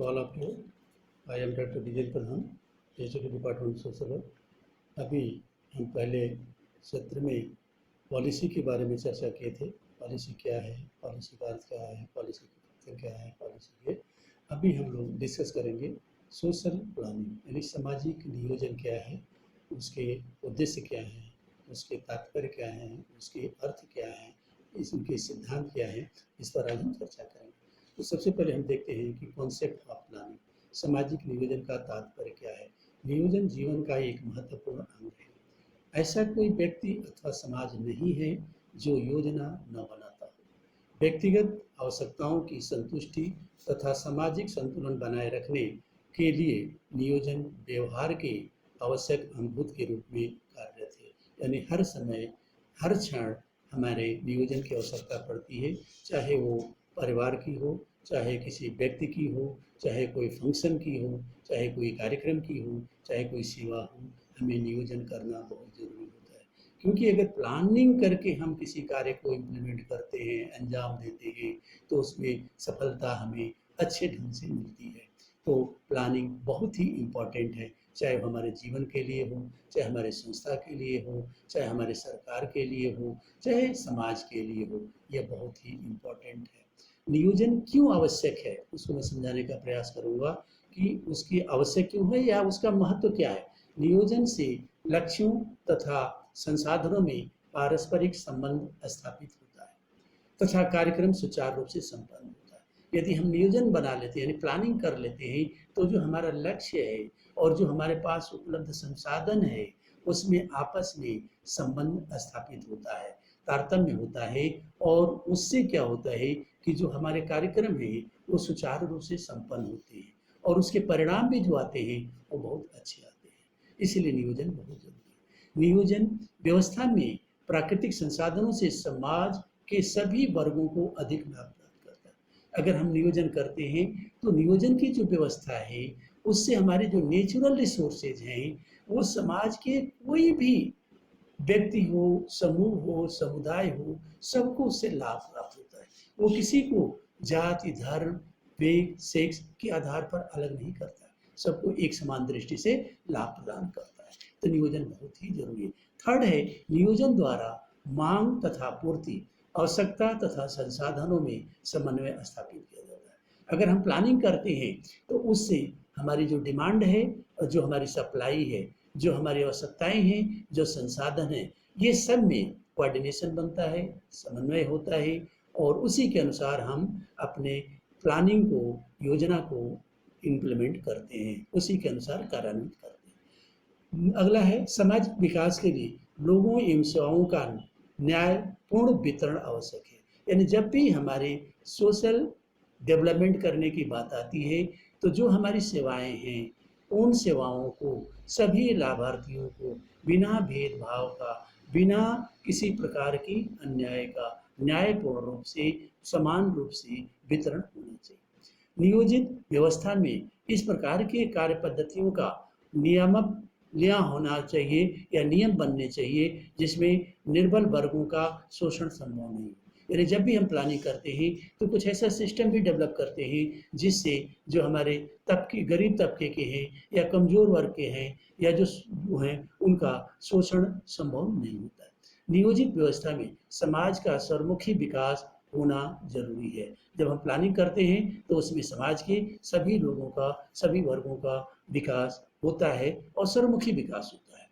all of you. I am Dr. Vijay Pradhan, PhD department social work. अभी हम पहले सत्र में पॉलिसी के बारे में चर्चा किए थे। पॉलिसी क्या है, पॉलिसी का अर्थ क्या है, पॉलिसी की फंक्शन क्या है, पॉलिसी के अभी हम लोग डिस्कस करेंगे सोशल प्लानिंग, यानी सामाजिक नियोजन क्या है, उसके उद्देश्य क्या है, उसके तात्पर्य क्या है, उसके अर्थ क्या है, उनके सिद्धांत क्या है, इस पर आज हम चर्चा करेंगे। तो सबसे पहले हम देखते हैं कि कॉन्सेप्ट ऑफ प्लानिंग, सामाजिक नियोजन का तात्पर्य क्या है। नियोजन जीवन का एक महत्वपूर्ण अंग है। ऐसा कोई व्यक्ति अथवा समाज नहीं है जो योजना न बनाता हो। व्यक्तिगत आवश्यकताओं की संतुष्टि तथा सामाजिक संतुलन बनाए रखने के लिए नियोजन व्यवहार के आवश्यक अंगभूत के रूप में कार्यरत है। यानी हर समय हर क्षण हमारे नियोजन की आवश्यकता पड़ती है, चाहे वो परिवार की हो, चाहे किसी व्यक्ति की हो, चाहे कोई फंक्शन की हो, चाहे कोई कार्यक्रम की हो, चाहे कोई सेवा हो, हमें नियोजन करना बहुत ज़रूरी होता है। क्योंकि अगर प्लानिंग करके हम किसी कार्य को इम्प्लीमेंट करते हैं, अंजाम देते हैं, तो उसमें सफलता हमें अच्छे ढंग से मिलती है। तो प्लानिंग बहुत ही इम्पॉर्टेंट है, चाहे वो हमारे जीवन के लिए हो, चाहे हमारे संस्था के लिए हो, चाहे हमारे सरकार के लिए हो, चाहे समाज के लिए हो, यह बहुत ही इम्पॉर्टेंट है। नियोजन क्यों आवश्यक है, उसको मैं समझाने का प्रयास करूंगा कि उसकी आवश्यक क्यों है या उसका महत्व क्या है। नियोजन से लक्ष्यों तथा संसाधनों में पारस्परिक संबंध स्थापित होता है तथा कार्यक्रम सुचारू रूप से संपन्न होता है। यदि हम नियोजन बना लेते हैं, यानी प्लानिंग कर लेते हैं, तो जो हमारा लक्ष्य है और जो हमारे पास उपलब्ध संसाधन है, उसमें आपस में संबंध स्थापित होता है, तारतम्य होता है, और उससे क्या होता है कि जो हमारे कार्यक्रम है वो सुचारू रूप से संपन्न होते हैं और उसके परिणाम भी जो आते हैं वो बहुत अच्छे आते हैं। इसलिए नियोजन बहुत जरूरी है। नियोजन व्यवस्था में प्राकृतिक संसाधनों से समाज के सभी वर्गों को अधिक लाभ प्राप्त करता है। अगर हम नियोजन करते हैं तो नियोजन की जो व्यवस्था है उससे हमारे जो नेचुरल रिसोर्सेज हैं वो समाज के कोई भी व्यक्ति हो, समूह हो, समुदाय हो, सबको उससे लाभ प्राप्त होता है। वो किसी को जाति, धर्म, वेग, सेक्स के आधार पर अलग नहीं करता, सबको एक समान दृष्टि से लाभ प्रदान करता है। तो नियोजन बहुत ही जरूरी है। थर्ड है, नियोजन द्वारा मांग तथा पूर्ति, आवश्यकता तथा संसाधनों में समन्वय स्थापित किया जाता है। अगर हम प्लानिंग करते हैं तो उससे हमारी जो डिमांड है और जो हमारी सप्लाई है, जो हमारी आवश्यकताएं हैं, जो संसाधन है, ये सब में कोऑर्डिनेशन बनता है, समन्वय होता है, और उसी के अनुसार हम अपने प्लानिंग को, योजना को इम्प्लीमेंट करते हैं, उसी के अनुसार कार्यान्वित करते हैं। अगला है, समाज विकास के लिए लोगों एवं सेवाओं का न्यायपूर्ण वितरण आवश्यक है। यानी जब भी हमारे सोशल डेवलपमेंट करने की बात आती है तो जो हमारी सेवाएं हैं उन सेवाओं को सभी लाभार्थियों को बिना भेदभाव का, बिना किसी प्रकार की अन्याय का, न्यायपूर्ण रूप से, समान रूप से वितरण होना चाहिए। नियोजित व्यवस्था में इस प्रकार के कार्य पद्धतियों का नियामक लिया होना चाहिए या नियम बनने चाहिए जिसमें निर्बल वर्गों का शोषण संभव नहीं हो। यानी जब भी हम प्लानिंग करते हैं तो कुछ ऐसा सिस्टम भी डेवलप करते हैं जिससे जो हमारे तबके, गरीब तबके के हैं या कमज़ोर वर्ग के हैं या जो हैं उनका शोषण संभव नहीं होता है। नियोजित व्यवस्था में समाज का सर्वमुखी विकास होना जरूरी है। जब हम प्लानिंग करते हैं तो उसमें समाज के सभी लोगों का, सभी वर्गों का विकास होता है और सर्वमुखी विकास होता है।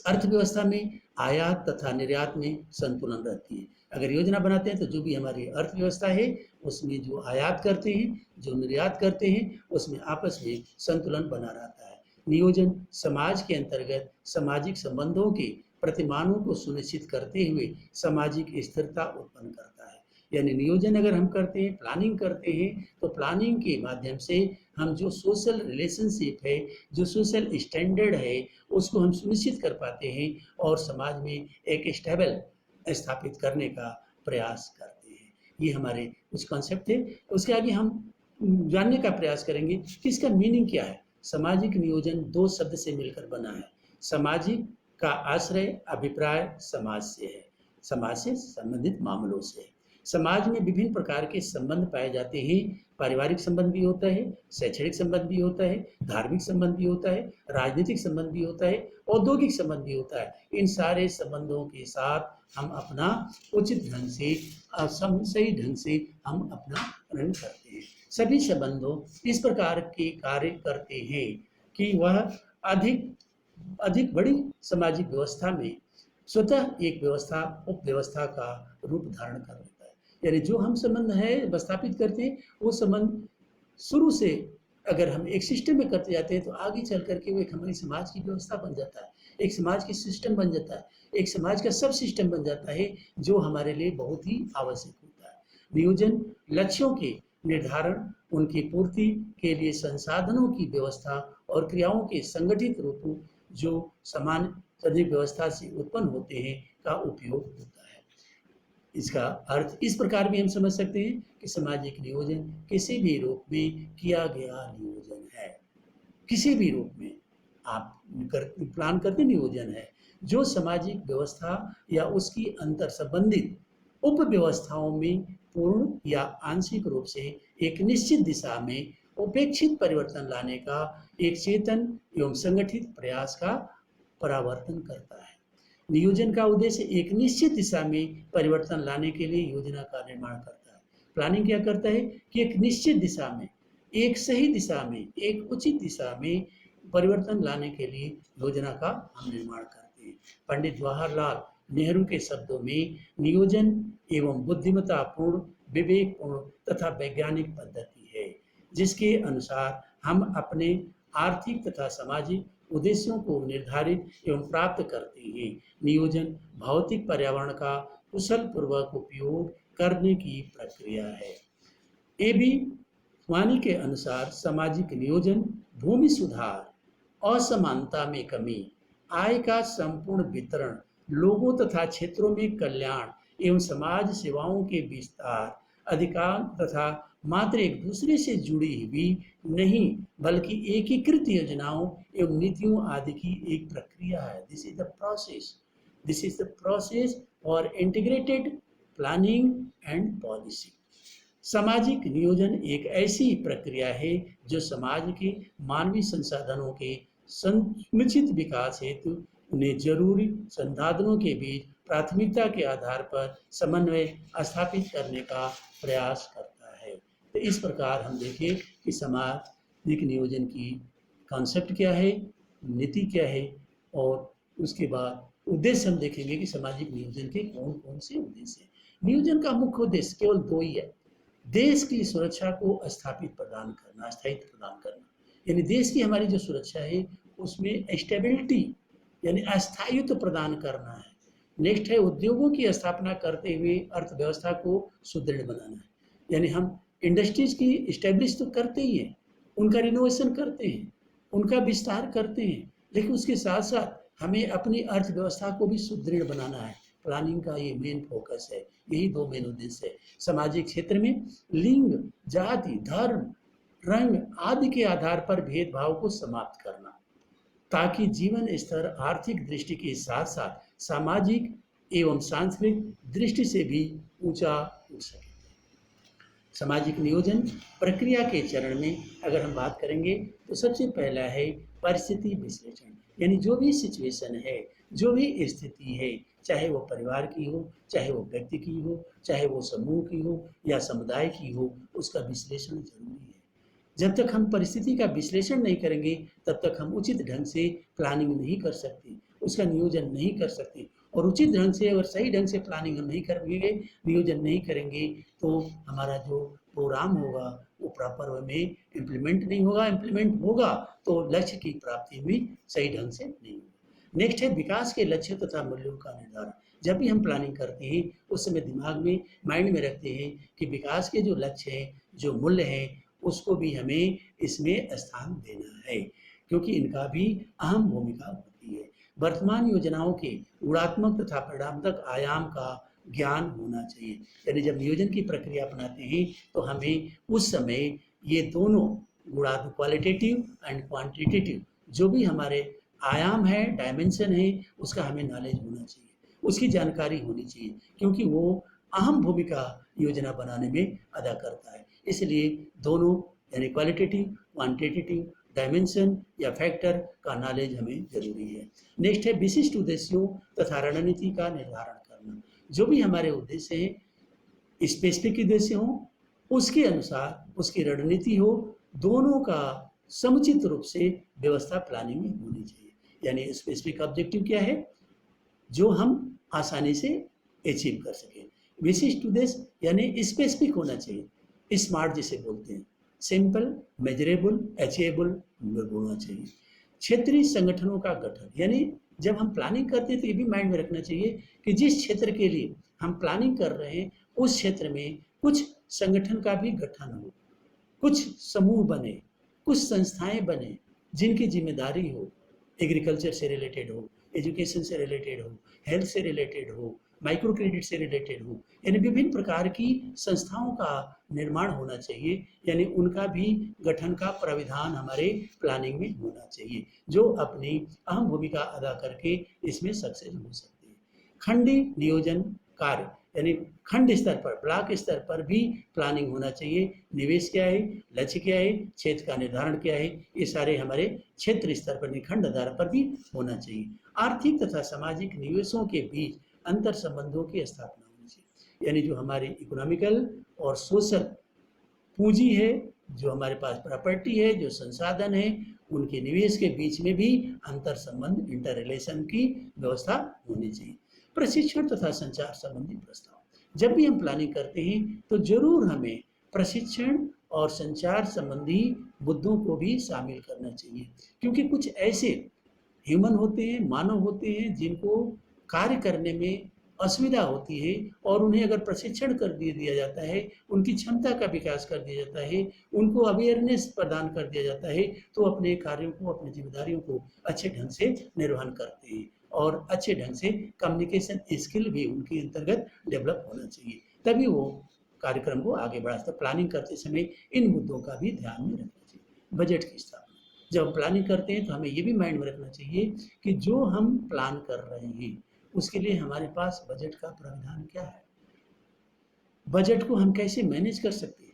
अर्थव्यवस्था में आयात तथा निर्यात में संतुलन रहती है। अगर योजना बनाते हैं तो जो भी हमारी अर्थव्यवस्था है उसमें जो आयात करते हैं, जो निर्यात करते हैं, उसमें आपस में संतुलन बना रहता है। नियोजन समाज के अंतर्गत सामाजिक संबंधों के प्रतिमानों को सुनिश्चित करते हुए सामाजिक स्थिरता उत्पन्न करता है। यानी नियोजन अगर हम करते हैं, प्लानिंग करते हैं, तो प्लानिंग के माध्यम से हम जो सोशल रिलेशनशिप है, जो सोशल स्टैंडर्ड है, उसको हम सुनिश्चित कर पाते हैं और समाज में एक स्टेबल स्थापित करने का प्रयास करते हैं। ये हमारे कुछ कॉन्सेप्ट थे। उसके आगे हम जानने का प्रयास करेंगे कि इसका मीनिंग क्या है। सामाजिक नियोजन दो शब्द से मिलकर बना है। सामाजिक का आश्रय, अभिप्राय समाज से है, समाज से संबंधित मामलों से। समाज में विभिन्न प्रकार के संबंध पाए जाते हैं। पारिवारिक संबंध भी होता है, शैक्षणिक संबंध भी होता है, धार्मिक संबंध भी होता है, राजनीतिक संबंध भी होता है, औद्योगिक संबंध भी होता है। इन सारे संबंधों के साथ हम अपना उचित ढंग से सही ढंग से हम अपना रन करते हैं। सभी संबंधों इस प्रकार के कार्य करते हैं कि वह अधिक अधिक बड़ी सामाजिक व्यवस्था में स्वतः एक व्यवस्था उपव्यवस्था का रूप धारण कर लेता है। यानी जो हम संबंध है स्थापित करते हैं, वो संबंध शुरू से अगर हम एक सिस्टम में करते जाते हैं तो आगे चल करके वो एक हमारी समाज की व्यवस्था बन जाता है, एक समाज की सिस्टम बन जाता है, एक समाज का सब सिस्टम बन जाता है, जो हमारे लिए बहुत ही आवश्यक होता है। नियोजन लक्ष्यों के निर्धारण, उनकी पूर्ति के लिए संसाधनों की व्यवस्था और क्रियाओं के संगठित रूपों जो समान सामाजिक व्यवस्था से उत्पन्न होते हैं का उपयोग होता है। इसका अर्थ इस प्रकार भी हम समझ सकते हैं कि सामाजिक नियोजन किसी भी रूप में किया गया नियोजन है। किसी भी रूप में आप प्लान करते नियोजन है जो सामाजिक व्यवस्था या उसकी अंतर संबंधित उप व्यवस्थाओं में पूर्ण या आंशिक रूप से एक निश्चित दिशा में उपेक्षित परिवर्तन लाने का एक चेतन एवं संगठित प्रयास का परावर्तन करता है। नियोजन का उद्देश्य एक निश्चित दिशा में परिवर्तन लाने के लिए योजना का निर्माण करता है। प्लानिंग क्या करता है कि एक निश्चित दिशा में, एक सही दिशा में, एक उचित दिशा में परिवर्तन लाने के लिए योजना का हम निर्माण करते हैं। पंडित जवाहरलाल नेहरू के शब्दों में नियोजन एवं बुद्धिमत्तापूर्ण, विवेकपूर्ण तथा वैज्ञानिक पद्धति है जिसके अनुसार हम अपने आर्थिक तथा सामाजिक उद्देश्यों को निर्धारित एवं प्राप्त करते हैं। नियोजन भौतिक पर्यावरण का कुशल पूर्वक उपयोग करने की प्रक्रिया है। एबी वानी के अनुसार सामाजिक नियोजन भूमि सुधार, असमानता में कमी, आय का संपूर्ण वितरण, लोगों तथा क्षेत्रों में कल्याण एवं समाज सेवाओं के विस्तार, अधिकार तथा मात्र एक दूसरे से जुड़ी हुई नहीं बल्कि एकीकृत योजनाओं एवं नीतियों आदि की एक प्रक्रिया है। This is the process for integrated planning and policy. सामाजिक नियोजन एक ऐसी प्रक्रिया है जो समाज के मानवीय संसाधनों के समुचित विकास हेतु उन्हें जरूरी संसाधनों के बीच प्राथमिकता के आधार पर समन्वय स्थापित करने का प्रयास करता है। तो इस प्रकार हम देखें कि सामाजिक नियोजन की कॉन्सेप्ट क्या है, नीति क्या है, और उसके बाद उद्देश्य हम देखेंगे कि सामाजिक नियोजन के कौन कौन से उद्देश्य हैं। नियोजन का मुख्य उद्देश्य केवल दो ही है, देश की सुरक्षा को स्थापित प्रदान करना, स्थायित्व प्रदान करना। यानी देश की हमारी जो सुरक्षा है उसमें स्टेबिलिटी यानी अस्थायित्व प्रदान करना है। नेक्स्ट है उद्योगों की स्थापना करते हुए अर्थव्यवस्था को सुदृढ़ बनाना है। यानी हम इंडस्ट्रीज की इस्टेब्लिश तो करते ही हैं, उनका रिनोवेशन करते हैं, उनका विस्तार करते हैं, लेकिन उसके साथ साथ हमें अपनी अर्थव्यवस्था को भी सुदृढ़ बनाना है। प्लानिंग का ये मेन फोकस है, यही दो मेन उद्देश्य है। सामाजिक क्षेत्र में लिंग, जाति, धर्म, रंग आदि के आधार पर भेदभाव को समाप्त करना ताकि जीवन स्तर आर्थिक दृष्टि के साथ साथ सामाजिक एवं सांस्कृतिक दृष्टि से भी ऊंचा उठ सके। सामाजिक नियोजन प्रक्रिया के चरण में अगर हम बात करेंगे तो सबसे पहला है परिस्थिति विश्लेषण। यानी जो भी सिचुएशन है, जो भी स्थिति है, चाहे वो परिवार की हो, चाहे वो व्यक्ति की हो, चाहे वो समूह की हो या समुदाय की हो, उसका विश्लेषण जरूरी है। जब तक हम परिस्थिति का विश्लेषण नहीं करेंगे तब तक हम उचित ढंग से प्लानिंग नहीं कर सकते, उसका नियोजन नहीं कर सकते। और उचित ढंग से और सही ढंग से प्लानिंग हम नहीं करेंगे, नियोजन नहीं करेंगे, तो हमारा जो प्रोग्राम होगा वो प्रॉपर वे में इम्प्लीमेंट नहीं होगा। इम्प्लीमेंट होगा तो लक्ष्य की प्राप्ति भी सही ढंग से नहीं होगी। नेक्स्ट है विकास के लक्ष्य तथा मूल्यों का निर्धारण। जब भी हम प्लानिंग करते हैं उस समय दिमाग में, माइंड में रखते हैं कि विकास के जो लक्ष्य हैं, जो मूल्य हैं, उसको भी हमें इसमें स्थान देना है, क्योंकि इनका भी अहम भूमिका होती है। वर्तमान योजनाओं के गुणात्मक तथा परिणात्मक आयाम का ज्ञान होना चाहिए। यानी जब नियोजन की प्रक्रिया अपनाते हैं तो हमें उस समय ये दोनों गुणात्मक, क्वालिटेटिव एंड क्वांटिटेटिव, जो भी हमारे आयाम है, डायमेंशन है, उसका हमें नॉलेज होना चाहिए, उसकी जानकारी होनी चाहिए, क्योंकि वो अहम भूमिका योजना बनाने में अदा करता है। इसलिए दोनों यानी क्वालिटेटिव क्वांटिटेटिव डायमेंशन या फैक्टर का नॉलेज हमें जरूरी है। नेक्स्ट है विशिष्ट उद्देश्यों तथा रणनीति का निर्धारण करना। जो भी हमारे उद्देश्य हैं स्पेसिफिक उद्देश्य हो, उसके अनुसार उसकी रणनीति हो, दोनों का समुचित रूप से व्यवस्था प्लानिंग में होनी चाहिए। यानी स्पेसिफिक ऑब्जेक्टिव क्या है जो हम आसानी से अचीव कर सकें। विशिष्ट उद्देश्य यानी स्पेसिफिक होना चाहिए, स्मार्ट जिसे बोलते हैं, सिंपल मेजरेबल अचीवेबल होना चाहिए। क्षेत्रीय संगठनों का गठन यानी जब हम प्लानिंग करते हैं तो ये भी माइंड में रखना चाहिए कि जिस क्षेत्र के लिए हम प्लानिंग कर रहे हैं उस क्षेत्र में कुछ संगठन का भी गठन हो, कुछ समूह बने, कुछ संस्थाएं बने जिनकी जिम्मेदारी हो, एग्रीकल्चर से रिलेटेड हो, एजुकेशन से रिलेटेड हो, हेल्थ से रिलेटेड हो, माइक्रो क्रेडिट से रिलेटेड हो, यानी विभिन्न प्रकार की संस्थाओं का निर्माण होना चाहिए। यानी उनका भी गठन का प्राविधान हमारे प्लानिंग में होना चाहिए, जो अपनी अहम भूमिका अदा करके इसमें सक्सेस हो सकते हैं। खंडी नियोजन कार्य यानी खंड स्तर पर ब्लॉक स्तर पर भी प्लानिंग होना चाहिए। निवेश क्या है, लक्ष्य क्या है, क्षेत्र का निर्धारण क्या है, ये सारे हमारे क्षेत्र स्तर पर निखंड आधार पर भी होना चाहिए। आर्थिक तथा सामाजिक निवेशों के बीच अंतर संबंधों की स्थापना होनी चाहिए। यानी जो हमारी इकोनॉमिकल और सोशल पूंजी है, जो हमारे पास प्रॉपर्टी है, जो संसाधन है, उनके निवेश के बीच में भी अंतर संबंध इंटर रिलेशन की व्यवस्था होनी चाहिए। प्रशिक्षण तथा संचार संबंधी प्रस्ताव। जब भी हम प्लानिंग करते हैं तो जरूर हमें प्रशिक्षण और संचार संबंधी मुद्दों को भी शामिल करना चाहिए, क्योंकि कुछ ऐसे ह्यूमन होते हैं, मानव होते हैं जिनको कार्य करने में असुविधा होती है, और उन्हें अगर प्रशिक्षण कर दिया जाता है, उनकी क्षमता का विकास कर दिया जाता है, उनको अवेयरनेस प्रदान कर दिया जाता है, तो अपने कार्यों को, अपनी जिम्मेदारियों को अच्छे ढंग से निर्वहन करते हैं और अच्छे ढंग से कम्युनिकेशन स्किल भी उनके अंतर्गत डेवलप होना चाहिए, तभी वो कार्यक्रम को आगे बढ़ा सकते। प्लानिंग करते समय इन मुद्दों का भी ध्यान में रखना चाहिए। बजट की स्थापना, जब हम प्लानिंग करते हैं तो हमें ये भी माइंड में रखना चाहिए कि जो हम प्लान कर रहे हैं उसके लिए हमारे पास बजट का प्रावधान क्या है, बजट को हम कैसे मैनेज कर सकते हैं।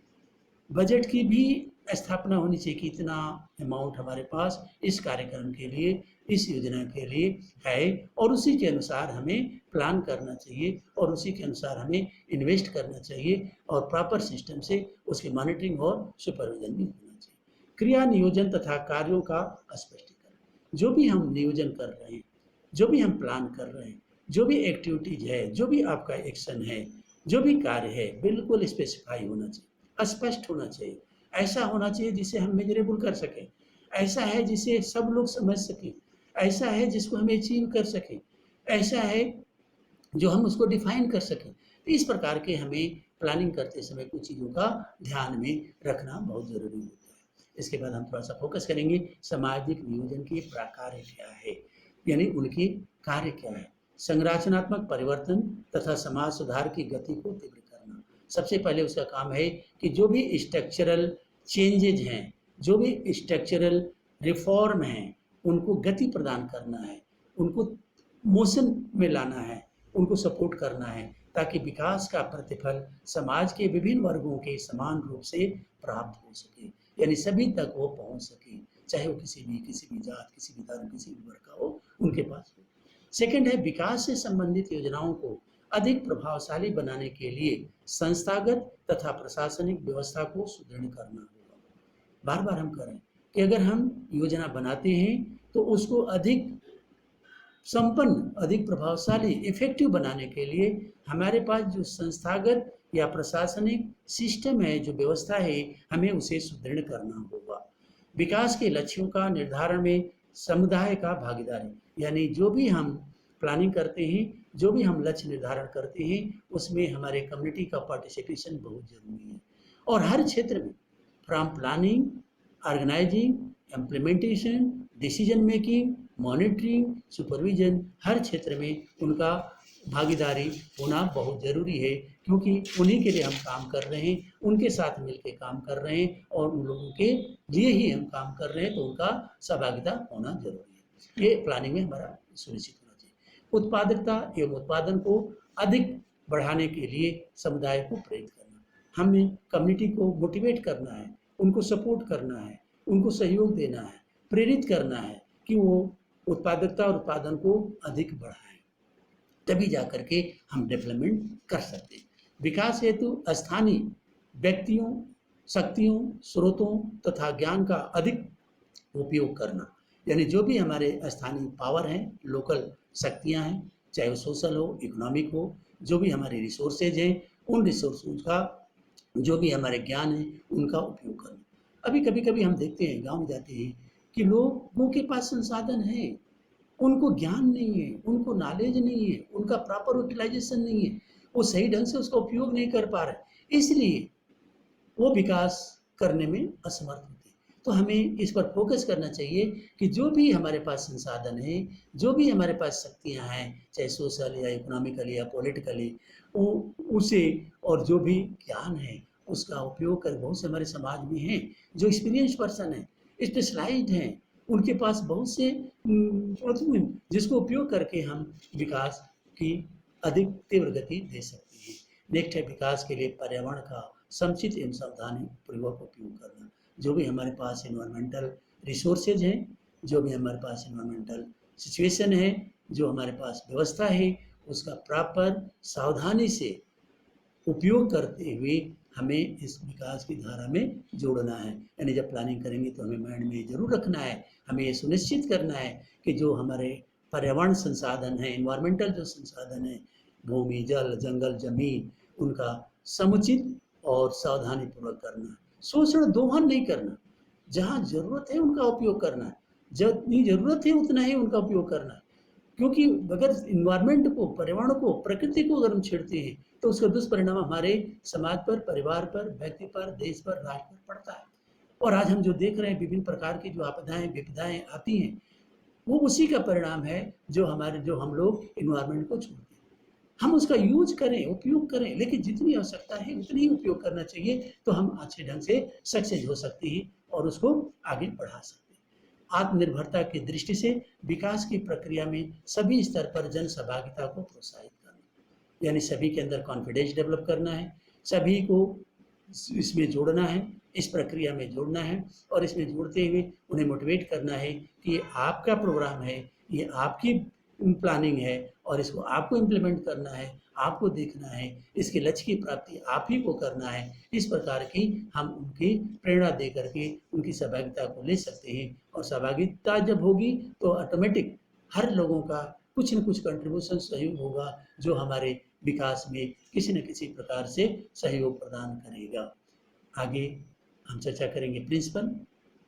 बजट की भी स्थापना होनी चाहिए कि इतना अमाउंट हमारे पास इस कार्यक्रम के लिए, इस योजना के लिए है, और उसी के अनुसार हमें प्लान करना चाहिए और उसी के अनुसार हमें इन्वेस्ट करना चाहिए, और प्रॉपर सिस्टम से उसकी मॉनिटरिंग और सुपरविजन भी होना चाहिए। क्रिया नियोजन तथा कार्यों का स्पष्टीकरण। जो भी हम नियोजन कर रहे हैं, जो भी हम प्लान कर रहे हैं, जो भी एक्टिविटीज है, जो भी आपका एक्शन है, जो भी कार्य है, बिल्कुल स्पेसिफाई होना चाहिए, स्पष्ट होना चाहिए, ऐसा होना चाहिए जिसे हम मेजरेबल कर सकें, ऐसा है जिसे सब लोग समझ सकें, ऐसा है जिसको हम अचीव कर सकें, ऐसा है जो हम उसको डिफाइन कर सकें। तो इस प्रकार के हमें प्लानिंग करते समय कुछ चीज़ों का ध्यान में रखना बहुत ज़रूरी होता है। इसके बाद हम थोड़ा सा फोकस करेंगे सामाजिक नियोजन के प्रकार क्या है, यानी उनके कार्य क्या है। संरचनात्मक परिवर्तन तथा समाज सुधार की गति को तीव्र करना। सबसे पहले उसका काम है कि जो भी स्ट्रक्चरल चेंजेज हैं, जो भी स्ट्रक्चरल रिफॉर्म हैं, उनको गति प्रदान करना है, उनको मोशन में लाना है, उनको सपोर्ट करना है, ताकि विकास का प्रतिफल समाज के विभिन्न वर्गों के समान रूप से प्राप्त हो सके, यानी सभी तक वो पहुंच सके, चाहे वो किसी भी जात, किसी भी धर्म, किसी भी वर्ग का हो, उनके पास हो। सेकंड है विकास से संबंधित योजनाओं को अधिक प्रभावशाली बनाने के लिए संस्थागत तथा प्रशासनिक व्यवस्था को सुदृढ़ करना होगा। बार बार हम करें कि अगर हम योजना बनाते हैं तो उसको अधिक संपन्न, अधिक प्रभावशाली, इफेक्टिव बनाने के लिए हमारे पास जो संस्थागत या प्रशासनिक सिस्टम है, जो व्यवस्था है, हमें उसे सुदृढ़ करना होगा। विकास के लक्ष्यों का निर्धारण में समुदाय का भागीदारी, यानी जो भी हम प्लानिंग करते हैं, जो भी हम लक्ष्य निर्धारण करते हैं, उसमें हमारे कम्युनिटी का पार्टिसिपेशन बहुत जरूरी है। और हर क्षेत्र में from planning, organising, implementation, decision making, monitoring, supervision, हर क्षेत्र में उनका भागीदारी होना बहुत ज़रूरी है, क्योंकि उन्हीं के लिए हम काम कर रहे हैं, उनके साथ मिलकर काम कर रहे हैं, और उन लोगों के लिए ही हम काम कर रहे हैं, तो उनका सहभागिता होना जरूरी है। ये प्लानिंग में हमारा सुनिश्चित होना चाहिए। उत्पादकता एवं उत्पादन को अधिक बढ़ाने के लिए समुदाय को प्रेरित करना। हमें कम्युनिटी को मोटिवेट करना है, उनको सपोर्ट करना है, उनको सहयोग देना है, प्रेरित करना है कि वो उत्पादकता और उत्पादन को अधिक बढ़ाएं। तभी जा करके हम डेवलपमेंट कर सकते हैं। विकास हेतु स्थानीय व्यक्तियों, शक्तियों, स्रोतों तथा ज्ञान का अधिक उपयोग करना, यानी जो भी हमारे स्थानीय पावर हैं, लोकल शक्तियां हैं, चाहे वो सोशल हो, इकोनॉमिक हो, जो भी हमारे रिसोर्सेज हैं, उन रिसोर्सेज का, जो भी हमारे ज्ञान है, उनका उपयोग करना। अभी कभी कभी हम देखते हैं, गांव में जाते हैं कि लोगों के पास संसाधन है, उनको ज्ञान नहीं है, उनको नॉलेज नहीं है, उनका प्रॉपर यूटिलाइजेशन नहीं है, वो सही ढंग से उसका उपयोग नहीं कर पा रहे, इसलिए वो विकास करने में असमर्थ होते हैं। तो हमें इस पर फोकस करना चाहिए कि जो भी हमारे पास संसाधन है, जो भी हमारे पास शक्तियां हैं, चाहे सोशल या इकोनॉमिकली या पॉलिटिकली, उसे, और जो भी ज्ञान है उसका उपयोग कर, बहुत से हमारे समाज में हैं जो एक्सपीरियंस पर्सन हैं, स्पेशलाइज्ड हैं, उनके पास बहुत से जिसको उपयोग करके हम विकास की अधिक तीव्र गति दे सकते हैं। नेक्स्ट है विकास के लिए पर्यावरण का समुचित एवं सावधानी पूर्वक उपयोग करना। जो भी हमारे पास इन्वायरमेंटल रिसोर्सेज हैं, जो भी हमारे पास इन्वायरमेंटल सिचुएशन है, जो हमारे पास व्यवस्था है, उसका प्रॉपर सावधानी से उपयोग करते हुए हमें इस विकास की धारा में जोड़ना है। यानी जब प्लानिंग करेंगे तो हमें माइंड में जरूर रखना है, हमें ये सुनिश्चित करना है कि जो हमारे पर्यावरण संसाधन है, इन्वायरमेंटल जो संसाधन है, भूमि, जल, जंगल, जमीन, उनका समुचित और सावधानी पूर्वक करना है। शोषण, दोहन नहीं करना, जहाँ जरूरत है उनका उपयोग करना है, जितनी जरूरत है उतना ही उनका उपयोग करना है। क्योंकि अगर इन्वायरमेंट को, पर्यावरण को, प्रकृति को अगर हम छेड़ते हैं तो उसका दुष्परिणाम हमारे समाज पर, परिवार पर, व्यक्ति पर, देश पर, राष्ट्र पर पड़ता है। और आज हम जो देख रहे हैं, विभिन्न प्रकार की जो आपदाएं, विपदाएं आती हैं, वो उसी का परिणाम है जो हम लोग इन्वायरमेंट को छोड़ते हैं। हम उसका यूज करें, उपयोग करें, लेकिन जितनी आवश्यकता है उतनी ही उपयोग करना चाहिए, तो हम अच्छे ढंग से सक्सेस हो सकते हैं और उसको आगे बढ़ा सकते हैं। आत्मनिर्भरता की दृष्टि से विकास की प्रक्रिया में सभी स्तर पर जन सहभागिता को प्रोत्साहित करना, यानी सभी के अंदर कॉन्फिडेंस डेवलप करना है, सभी को इसमें जोड़ना है, इस प्रक्रिया में जोड़ना है, और इसमें जोड़ते हुए उन्हें मोटिवेट करना है कि ये आपका प्रोग्राम है, ये आपकी प्लानिंग है और इसको आपको इम्प्लीमेंट करना है, आपको देखना है, इसके लक्ष्य की प्राप्ति आप ही को करना है। इस प्रकार की हम उनकी प्रेरणा दे करके उनकी सहभागिता को ले सकते हैं, और सहभागिता जब होगी तो ऑटोमेटिक हर लोगों का कुछ न कुछ कंट्रीब्यूशन, सहयोग होगा, जो हमारे विकास में किसी न किसी प्रकार से सहयोग प्रदान करेगा। आगे हम चर्चा करेंगे प्रिंसिपल।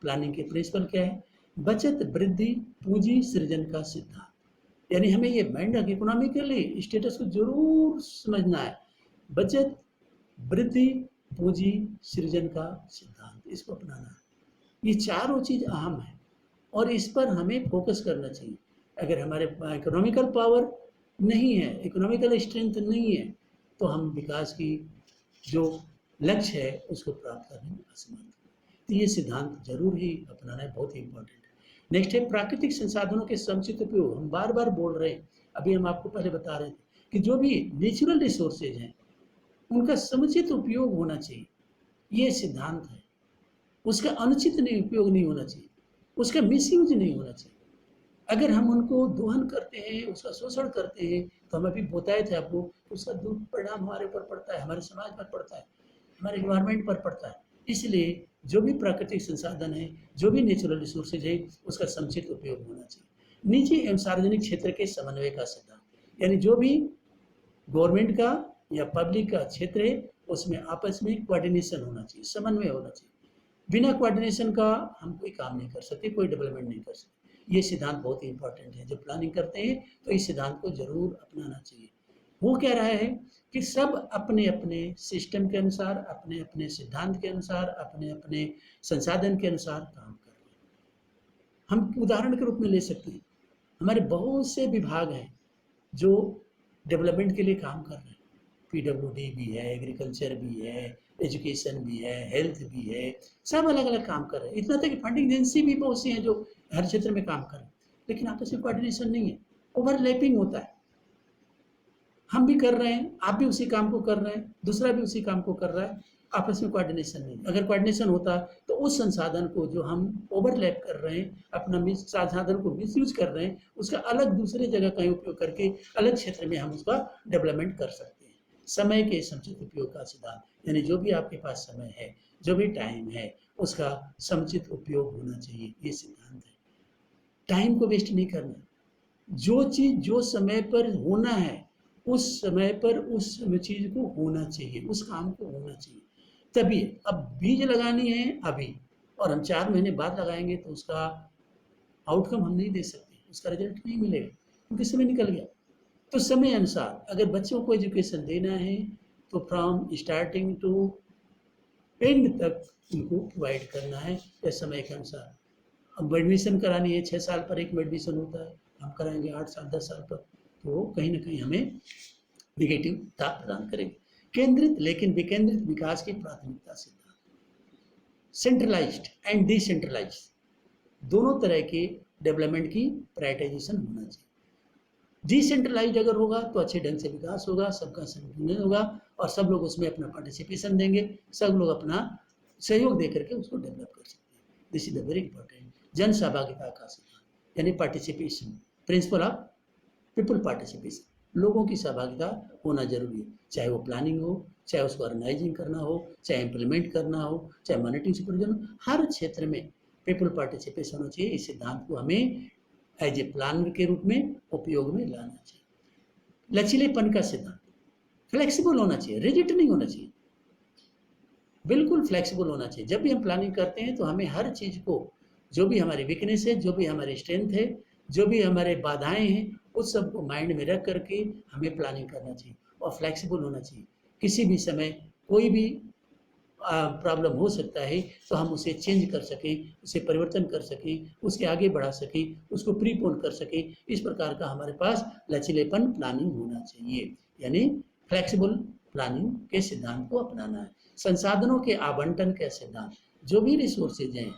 प्लानिंग के प्रिंसिपल क्या है? बचत, वृद्धि, पूंजी सृजन का सिद्धांत। यानी हमें ये माइंड इकोनॉमिकली स्टेटस को जरूर समझना है। बचत, वृद्धि, पूंजी सृजन का सिद्धांत, इसको अपनाना है। ये चारों चीज अहम है और इस पर हमें फोकस करना चाहिए। अगर हमारे इकोनॉमिकल पावर नहीं है, इकोनॉमिकल स्ट्रेंथ नहीं है, तो हम विकास की जो लक्ष्य है उसको प्राप्त करने में असमर्थ हैं। तो ये सिद्धांत जरूर ही अपनाना है, बहुत ही इंपॉर्टेंट है। नेक्स्ट है प्राकृतिक संसाधनों के समुचित उपयोग। हम बार बार बोल रहे हैं, अभी हम आपको पहले बता रहे थे कि जो भी नेचुरल रिसोर्सेज हैं उनका समुचित उपयोग होना चाहिए, ये सिद्धांत है। उसका अनुचित नहीं उपयोग नहीं होना चाहिए, उसका मिसयूज नहीं होना चाहिए। अगर हम उनको दोहन करते हैं, उसका शोषण करते हैं, तो हम अभी बताए थे आपको, उसका दुष्परिणाम हमारे ऊपर पड़ता है, हमारे समाज पर पड़ता है, हमारे इन्वायरमेंट पर पड़ता है। इसलिए जो भी प्राकृतिक संसाधन है, जो भी नेचुरल रिसोर्सेज है, उसका समुचित उपयोग होना चाहिए। निजी एवं सार्वजनिक क्षेत्र के समन्वय का सिद्धांत, यानी जो भी गवर्नमेंट का या पब्लिक का क्षेत्र है उसमें आपस में कोऑर्डिनेशन होना चाहिए, समन्वय होना चाहिए। बिना कोऑर्डिनेशन का हम कोई काम नहीं कर सकते, कोई डेवलपमेंट नहीं कर सकते। ये सिद्धांत बहुत ही इंपॉर्टेंट है। जब प्लानिंग करते हैं तो इस सिद्धांत को जरूर अपनाना चाहिए। वो कह रहा है कि सब अपने अपने सिस्टम के अनुसार, अपने अपने सिद्धांत के अनुसार, अपने अपने संसाधन के अनुसार काम कर रहे हैं। हम उदाहरण के रूप में ले सकते हैं, हमारे बहुत से विभाग हैं जो डेवलपमेंट के लिए काम कर रहे हैं। PWD भी है, एग्रीकल्चर भी है, एजुकेशन भी है, हेल्थ भी है, सब अलग अलग काम कर रहे हैं। इतना तक कि फंडिंग एजेंसी भी बहुत सी हैं जो हर क्षेत्र में काम कर रहे हैं, लेकिन आपस में कोऑर्डिनेशन नहीं है, ओवरलैपिंग होता है। हम भी कर रहे हैं, आप भी उसी काम को कर रहे हैं, दूसरा भी उसी काम को कर रहा है, आपस में कोऑर्डिनेशन नहीं। अगर कोऑर्डिनेशन होता तो उस संसाधन को जो हम ओवरलैप कर रहे हैं, अपना मिस संसाधन को मिसयूज कर रहे हैं, उसका अलग दूसरे जगह कहीं उपयोग करके अलग क्षेत्र में हम उसका डेवलपमेंट कर सकते हैं। समय के समुचित उपयोग का सिद्धांत, यानी जो भी आपके पास समय है, जो भी टाइम है, उसका समुचित उपयोग होना चाहिए, ये सिद्धांत है। टाइम को वेस्ट नहीं करना, जो चीज़ जो समय पर होना है उस समय पर उस चीज़ को होना चाहिए, उस काम को होना चाहिए। तभी अब बीज लगानी है अभी और हम 4 महीने बाद लगाएंगे तो उसका आउटकम हम नहीं दे सकते, उसका रिजल्ट नहीं मिलेगा क्योंकि समय निकल गया। तो समय अनुसार अगर बच्चों को एजुकेशन देना है तो फ्रॉम स्टार्टिंग टू एंड तक उनको प्रोवाइड करना है या समय के अनुसार। अब एडमिशन करानी है, 6 साल पर एक में एडमिशन होता है, हम कराएंगे 8 साल 10 साल पर, तो वो कहीं ना कहीं हमें निगेटिवता प्रदान करेगी। केंद्रित लेकिन विकेंद्रित विकास की प्राथमिकता सिद्धांत, सेंट्रलाइज्ड एंड डिसेंट्रलाइज्ड दोनों तरह के डेवलपमेंट की प्रायोरिटाइजेशन होना चाहिए। डिसेंट्रलाइज्ड अगर होगा तो अच्छे ढंग से विकास होगा, सबका संगठन होगा और सब लोग उसमें अपना पार्टिसिपेशन देंगे, सब लोग अपना सहयोग दे करके उसको डेवलप कर सकते हैं। This is the very important जन सहभागिता का सिद्धांत, यानी participation, principle of people participation, लोगों की सहभागिता होना जरूरी है, चाहे वो प्लानिंग हो, चाहे उसको ऑर्गेनाइजिंग करना हो, चाहे इम्प्लीमेंट करना हो, चाहे मॉनिटरिंग सुपरविजन हो, हर क्षेत्र में पीपल पार्टिसिपेशन होना चाहिए। इस सिद्धांत को हमें एज ए प्लानर के रूप में उपयोग में लाना चाहिए। लचीलेपन का सिद्धांत, फ्लेक्सिबल होना चाहिए, रिजिड नहीं होना चाहिए, बिल्कुल फ्लेक्सिबल होना चाहिए। जब भी हम प्लानिंग करते हैं तो हमें हर चीज़ को, जो भी हमारी वीकनेस है, जो भी हमारी स्ट्रेंथ है, जो भी हमारे बाधाएं हैं, उस सब को माइंड में रख करके हमें प्लानिंग करना चाहिए और फ्लेक्सिबल होना चाहिए। किसी भी समय कोई भी प्रॉब्लम हो सकता है तो हम उसे चेंज कर सकें, उसे परिवर्तन कर सकें, उसके आगे बढ़ा सकें, उसको प्रीपोन कर सकें। इस प्रकार का हमारे पास लचीलेपन प्लानिंग होना चाहिए, यानी फ्लेक्सिबल प्लानिंग के सिद्धांत को अपनाना है। संसाधनों के आवंटन का सिद्धांत, जो भी रिसोर्सेज हैं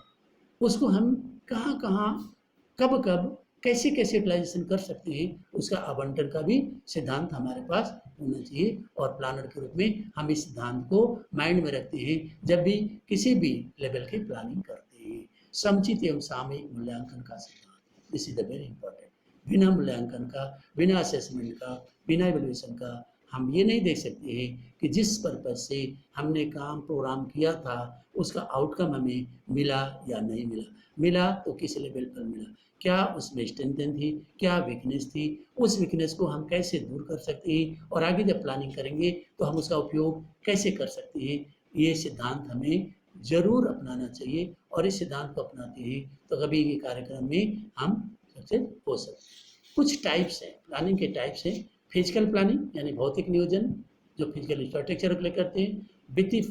उसको हम कहाँ कहाँ, कब कब, कैसे कैसे यूटिलाइजेशन कर सकते हैं, उसका आवंटन का भी सिद्धांत हमारे पास होना चाहिए। और प्लानर के रूप में हम इस सिद्धांत को माइंड में रखते हैं जब भी किसी भी लेवल की प्लानिंग करते हैं। समुचित एवं सामयिक मूल्यांकन का सिद्धांत, this is the very important. बिना मूल्यांकन का, बिना असेसमेंट का, बिना इवैल्यूएशन का हम ये नहीं देख सकते हैं कि जिस पर्पज से हमने काम प्रोग्राम किया था उसका आउटकम हमें मिला या नहीं मिला। मिला तो किस लेवल पर मिला, क्या उसमें स्ट्रेंथ थी, क्या वीकनेस थी, उस वीकनेस को हम कैसे दूर कर सकते हैं और आगे जब प्लानिंग करेंगे तो हम उसका उपयोग कैसे कर सकते हैं। ये सिद्धांत हमें जरूर अपनाना चाहिए और इस सिद्धांत को अपनाते हैं तो कभी के कार्यक्रम में हम सक्सेस हो सकते हैं। कुछ टाइप्स हैं प्लानिंग के, टाइप्स हैं फिजिकल प्लानिंग यानी भौतिक नियोजन, जो फिजिकल इंफ्रास्ट्रक्चर को लेकर करते हैं, वित्तीय